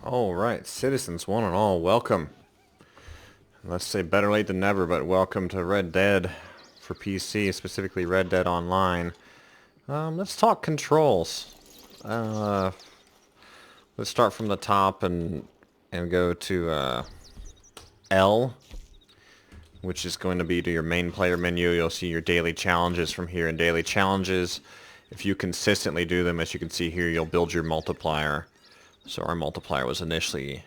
Alright, citizens one and all, welcome. Let's say better late than never, but welcome to Red Dead for PC, specifically Red Dead Online. Let's talk controls. Let's start from the top and go to L, which is going to be to your main player menu. You'll see your daily challenges from here. And daily challenges, if you consistently do them, as you can see here, you'll build your multiplier. So our multiplier was initially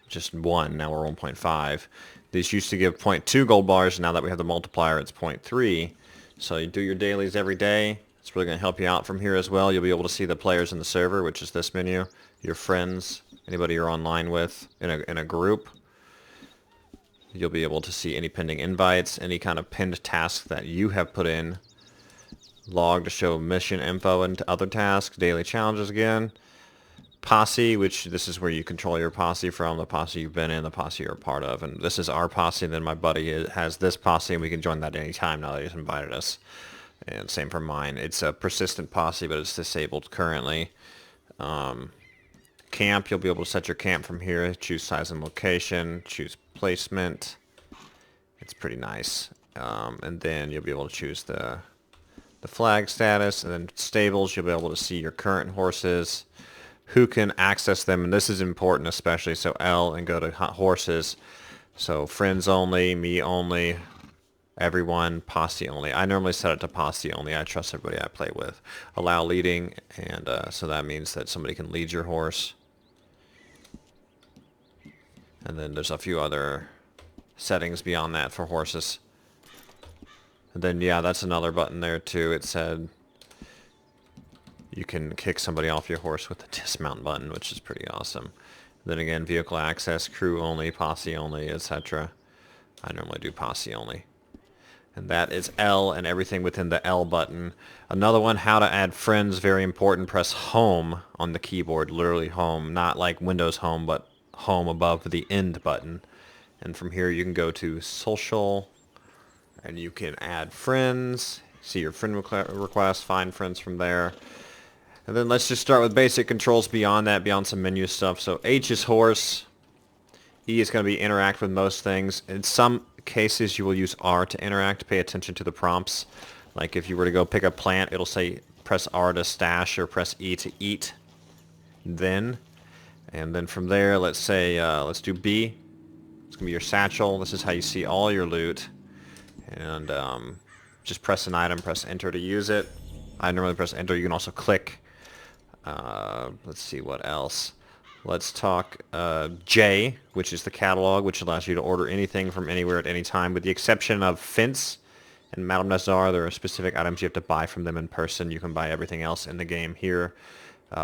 just 1, now we're 1.5. These used to give 0.2 gold bars, now that we have the multiplier it's 0.3. So you do your dailies every day. It's really going to help you out from here as well. You'll be able to see the players in the server, which is this menu, your friends, anybody you're online with in a group. You'll be able to see any pending invites, any kind of pinned task that you have put in. Log to show mission info and other tasks, daily challenges again. Posse, which this is where you control your posse from, the posse you've been in, the posse you're a part of. And this is our posse, and then my buddy has this posse, and we can join that at any time now that he's invited us. And same for mine. It's a persistent posse, but it's disabled currently. Camp, you'll be able to set your camp from here, choose size and location, choose placement. It's pretty nice. And then you'll be able to choose the flag status, and then stables, you'll be able to see your current horses, who can access them, and this is important especially. So L and go to horses. So friends only, me only, everyone, posse only. I normally set it to posse only. I trust everybody I play with. Allow leading, and so that means that somebody can lead your horse. And then there's a few other settings beyond that for horses. And then yeah, that's another button there too. It said you can kick somebody off your horse with the dismount button, which is pretty awesome. Then again, vehicle access, crew only, posse only, etc. I normally do posse only. And that is L and everything within the L button. Another one, how to add friends, very important. Press home on the keyboard, literally home, not like Windows home, but home above the end button. And from here you can go to social, and you can add friends, see your friend requests, find friends from there. And then let's just start with basic controls beyond that, beyond some menu stuff. So H is horse. E is going to be interact with most things. In some cases you will use R to interact. Pay attention to the prompts. Like if you were to go pick a plant, it'll say press R to stash or press E to eat. Then. And then from there, let's say, let's do B. It's going to be your satchel. This is how you see all your loot. And just press an item, press enter to use it. I normally press enter. You can also click. Let's see what else. Let's talk J, which is the catalog, which allows you to order anything from anywhere at any time, with the exception of Fence and Madame Nazar. There are specific items you have to buy from them in person. You can buy everything else in the game here.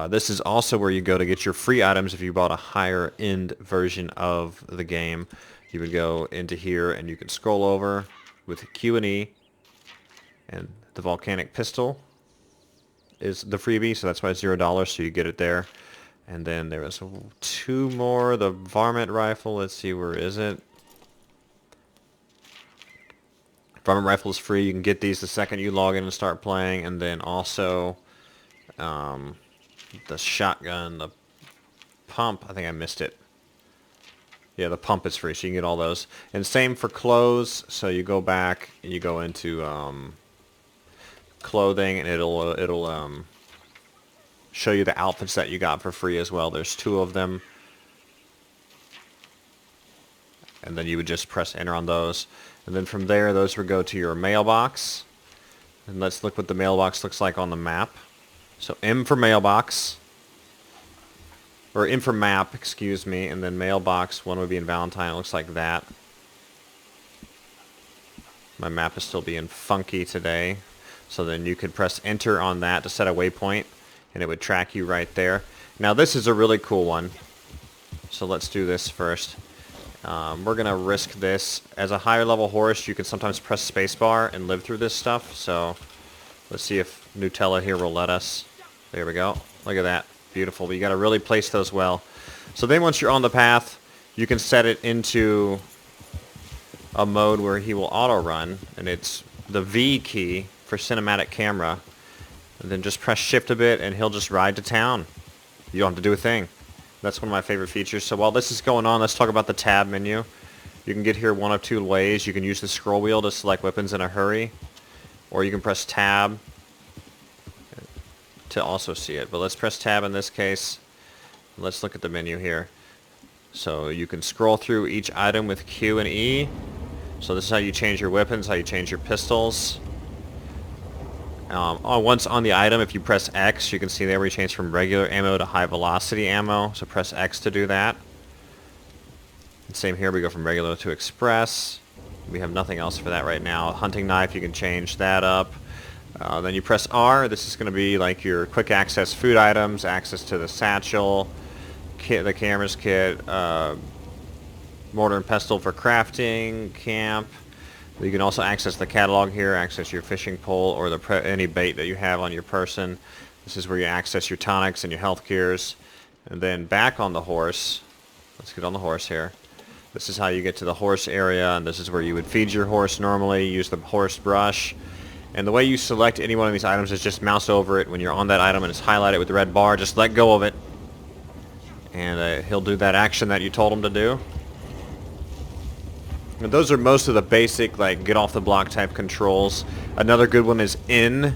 This is also where you go to get your free items if you bought a higher end version of the game. You would go into here and you can scroll over with Q and E, and the volcanic pistol is the freebie, so that's why it's $0, so you get it there. And then there was 2 more. The varmint rifle, let's see, where is it? Varmint rifle is free. You can get these the second you log in and start playing. And then also the shotgun, the pump, I think I missed it. Yeah, the pump is free, so you can get all those. And same for clothes, so you go back and you go into clothing, and it'll show you the outfits that you got for free as well. There's 2 of them, and then you would just press enter on those, and then from there those would go to your mailbox. And let's look what the mailbox looks like on the map. So M for mailbox, or M for map, excuse me, and then mailbox. One would be in Valentine. It looks like that. My map is still being funky today. So then you could press enter on that to set a waypoint, and it would track you right there. Now this is a really cool one. So let's do this first. We're going to risk this. As a higher level horse, you can sometimes press spacebar and live through this stuff. So let's see if Nutella here will let us. There we go. Look at that. Beautiful. But you got to really place those well. So then once you're on the path, you can set it into a mode where he will auto run, and it's the V key for cinematic camera. And then just press shift a bit and he'll just ride to town. You don't have to do a thing. That's one of my favorite features. So while this is going on, let's talk about the tab menu. You can get here one of two ways. You can use the scroll wheel to select weapons in a hurry, or you can press tab to also see it. But let's press tab in this case. Let's look at the menu here. So you can scroll through each item with Q and E. So this is how you change your weapons, how you change your pistols. Once on the item, if you press X, you can see there we change from regular ammo to high velocity ammo. So press X to do that. And same here, we go from regular to express. We have nothing else for that right now. Hunting knife, you can change that up. Then you press R. This is going to be like your quick access food items, access to the satchel, the camera's kit, mortar and pestle for crafting, camp. You can also access the catalog here, access your fishing pole or any bait that you have on your person. This is where you access your tonics and your health cures. And then back on the horse, let's get on the horse here. This is how you get to the horse area, and this is where you would feed your horse normally, use the horse brush. And the way you select any one of these items is just mouse over it when you're on that item and it's highlighted with the red bar. Just let go of it, and he'll do that action that you told him to do. And those are most of the basic, like, get off the block type controls. Another good one is in,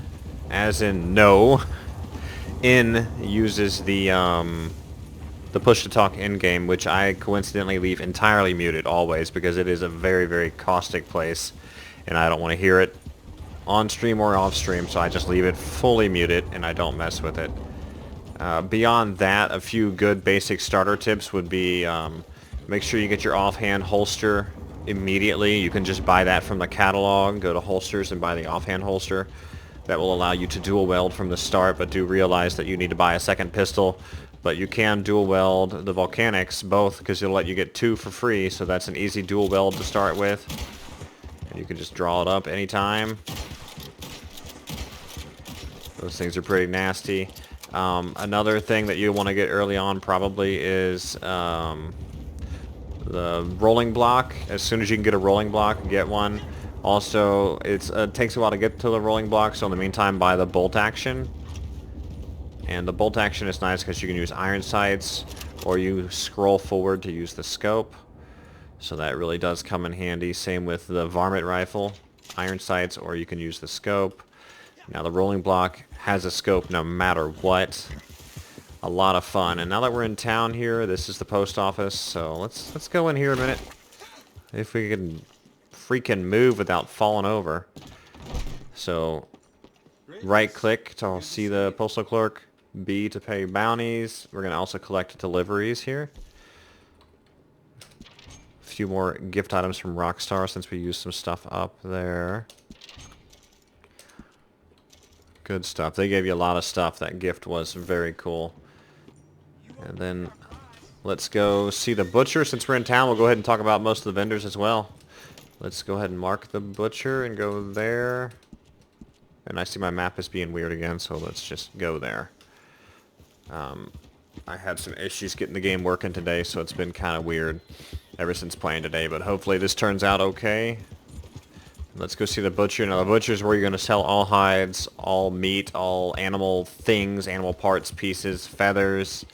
as in no. In uses the push to talk in game, which I coincidentally leave entirely muted always because it is a very, very caustic place, and I don't want to hear it on stream or off stream, so I just leave it fully muted and I don't mess with it. Beyond that, a few good basic starter tips would be make sure you get your offhand holster immediately. You can just buy that from the catalog, go to holsters and buy the offhand holster. That will allow you to dual weld from the start, but do realize that you need to buy a second pistol. But you can dual weld the volcanics both because it'll let you get 2 for free, so that's an easy dual weld to start with. And you can just draw it up anytime. Those things are pretty nasty. Another thing that you want to get early on probably is the rolling block. As soon as you can get a rolling block, get one. Also, it takes a while to get to the rolling block, so in the meantime, buy the bolt action. And the bolt action is nice because you can use iron sights, or you scroll forward to use the scope. So that really does come in handy. Same with the varmint rifle, iron sights, or you can use the scope. Now the rolling block has a scope no matter what. A lot of fun. And now that we're in town here, this is the post office, so let's go in here a minute. If we can freaking move without falling over. So right click to see the postal clerk, B to pay bounties. We're going to also collect deliveries here. A few more gift items from Rockstar since we used some stuff up there. Good stuff. They gave you a lot of stuff. That gift was very cool. And then let's go see the butcher. Since we're in town, we'll go ahead and talk about most of the vendors as well. Let's go ahead and mark the butcher and go there. And I see my map is being weird again, so let's just go there. I had some issues getting the game working today, so it's been kind of weird ever since playing today, but hopefully this turns out okay. Let's go see the butcher. Now the butcher is where you're going to sell all hides, all meat, all animal things, animal parts, pieces, feathers,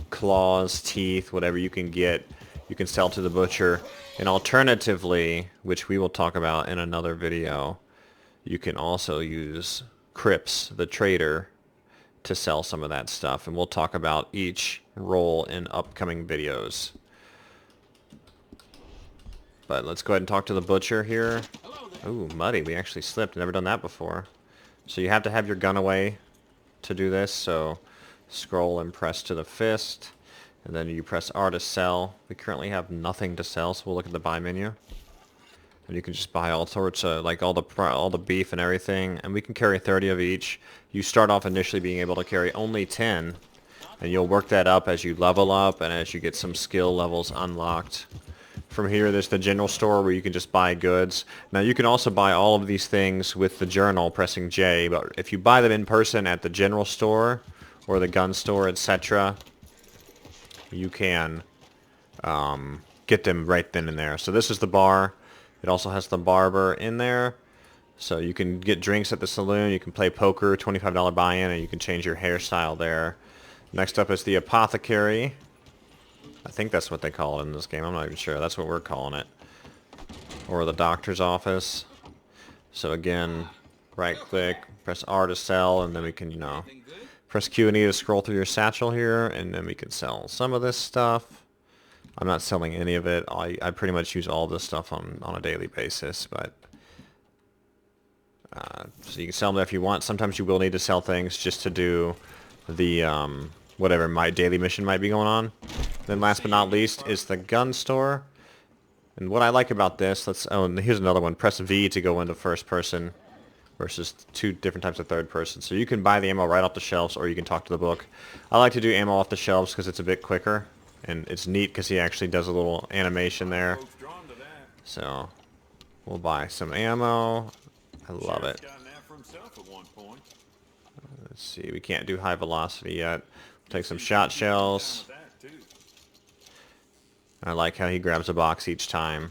claws, teeth, whatever you can get, you can sell to the butcher. And alternatively, which we will talk about in another video, you can also use Crips, the trader, to sell some of that stuff. And we'll talk about each role in upcoming videos. But let's go ahead and talk to the butcher here. Ooh, muddy. We actually slipped. Never done that before. So you have to have your gun away to do this. So scroll and press to the fist. And then you press R to sell. We currently have nothing to sell, so we'll look at the buy menu. And you can just buy all sorts of, like all the beef and everything. And we can carry 30 of each. You start off initially being able to carry only 10. And you'll work that up as you level up and as you get some skill levels unlocked. From here, there's the general store where you can just buy goods. Now, you can also buy all of these things with the journal pressing J, but if you buy them in person at the general store or the gun store, etc., you can get them right then and there. So this is the bar. It also has the barber in there. So you can get drinks at the saloon. You can play poker, $25 buy-in, and you can change your hairstyle there. Next up is the Apothecary. I think that's what they call it in this game. I'm not even sure. That's what we're calling it. Or the doctor's office. So again, right click, press R to sell, and then we can, you know, press Q and E to scroll through your satchel here, and then we can sell some of this stuff. I'm not selling any of it. I pretty much use all this stuff on a daily basis, but so you can sell them if you want. Sometimes you will need to sell things just to do the whatever my daily mission might be going on. Then last but not least is the gun store. And what I like about this, and here's another one. Press V to go into first person versus 2 different types of third person. So you can buy the ammo right off the shelves, or you can talk to the book. I like to do ammo off the shelves because it's a bit quicker, and it's neat because he actually does a little animation there. So we'll buy some ammo. I love it. Let's see, we can't do high velocity yet. We'll take some shot shells. I like how he grabs a box each time.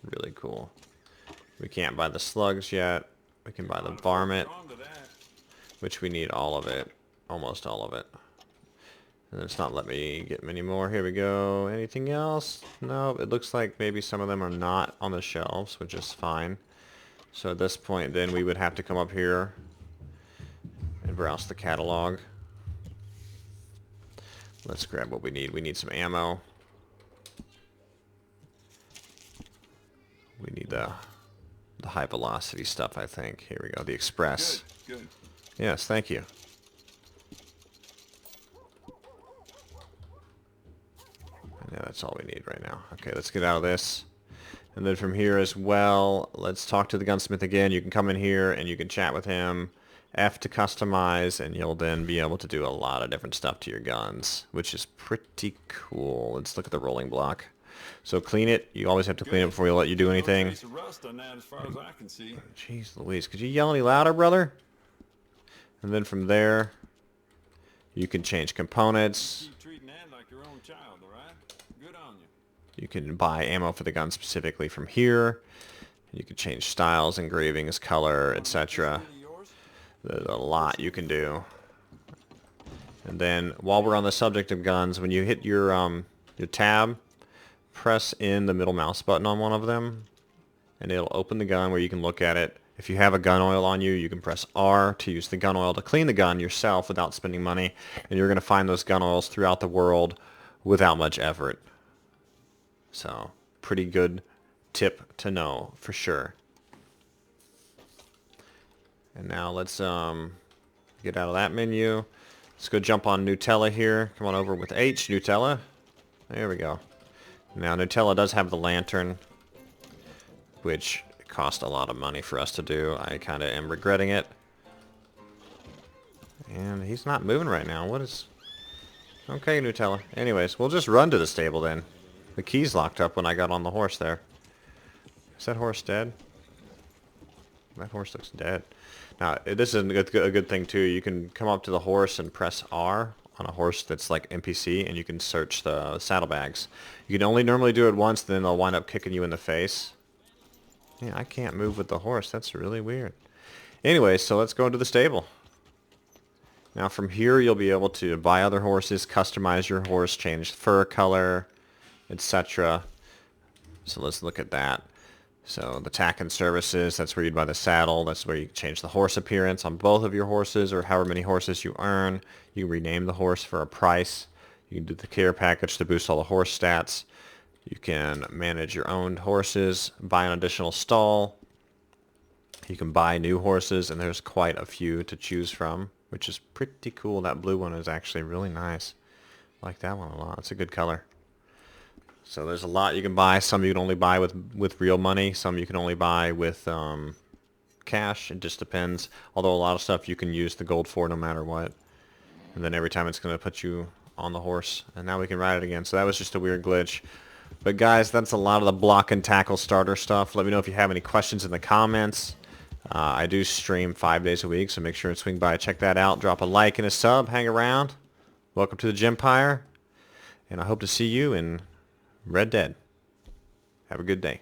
Really cool. We can't buy the slugs yet. We can buy the varmint, which we need all of it. Almost all of it. And it's not letting me get many more. Here we go. Anything else? No, it looks like maybe some of them are not on the shelves, which is fine. So at this point, then we would have to come up here and browse the catalog. Let's grab what we need. We need some ammo. We need the high velocity stuff, I think. Here we go. The Express. Good. Yes, thank you. Yeah, that's all we need right now. Okay, let's get out of this. And then from here as well, let's talk to the gunsmith again. You can come in here and you can chat with him. F to customize, and you'll then be able to do a lot of different stuff to your guns, which is pretty cool. Let's look at the rolling block. So clean it. You always have to clean it before you let you do anything. Jeez Louise, could you yell any louder, brother? And then from there, you can change components. You can buy ammo for the gun specifically from here. You can change styles, engravings, color, etc. There's a lot you can do. And then while we're on the subject of guns, when you hit your tab, press in the middle mouse button on one of them, and it'll open the gun where you can look at it. If you have a gun oil on you, you can press R to use the gun oil to clean the gun yourself without spending money, and you're going to find those gun oils throughout the world without much effort. So, pretty good tip to know for sure. And now let's get out of that menu. Let's go jump on Nutella here. Come on over with H, Nutella. There we go. Now Nutella does have the lantern, which cost a lot of money for us to do. I kind of am regretting it. And he's not moving right now. What is... Okay, Nutella. Anyways, we'll just run to the stable then. The key's locked up when I got on the horse there. Is that horse dead? That horse looks dead. Now, this is a good thing too. You can come up to the horse and press R on a horse that's like NPC, and you can search the saddlebags. You can only normally do it once, then they'll wind up kicking you in the face. Yeah, I can't move with the horse. That's really weird. Anyway, so let's go into the stable. Now from here, you'll be able to buy other horses, customize your horse, change fur color, etc. So let's look at that. So the tack and services, that's where you'd buy the saddle. That's where you change the horse appearance on both of your horses, or however many horses you earn. You can rename the horse for a price. You can do the care package to boost all the horse stats. You can manage your own horses, buy an additional stall. You can buy new horses, and there's quite a few to choose from, which is pretty cool. That blue one is actually really nice. I like that one a lot. It's a good color. So there's a lot you can buy. Some you can only buy with real money. Some you can only buy with cash. It just depends. Although a lot of stuff you can use the gold for no matter what. And then every time it's going to put you on the horse. And now we can ride it again. So that was just a weird glitch. But guys, that's a lot of the block and tackle starter stuff. Let me know if you have any questions in the comments. I do stream 5 days a week, so make sure and swing by, check that out. Drop a like and a sub. Hang around. Welcome to the Gempire. And I hope to see you in Red Dead. Have a good day.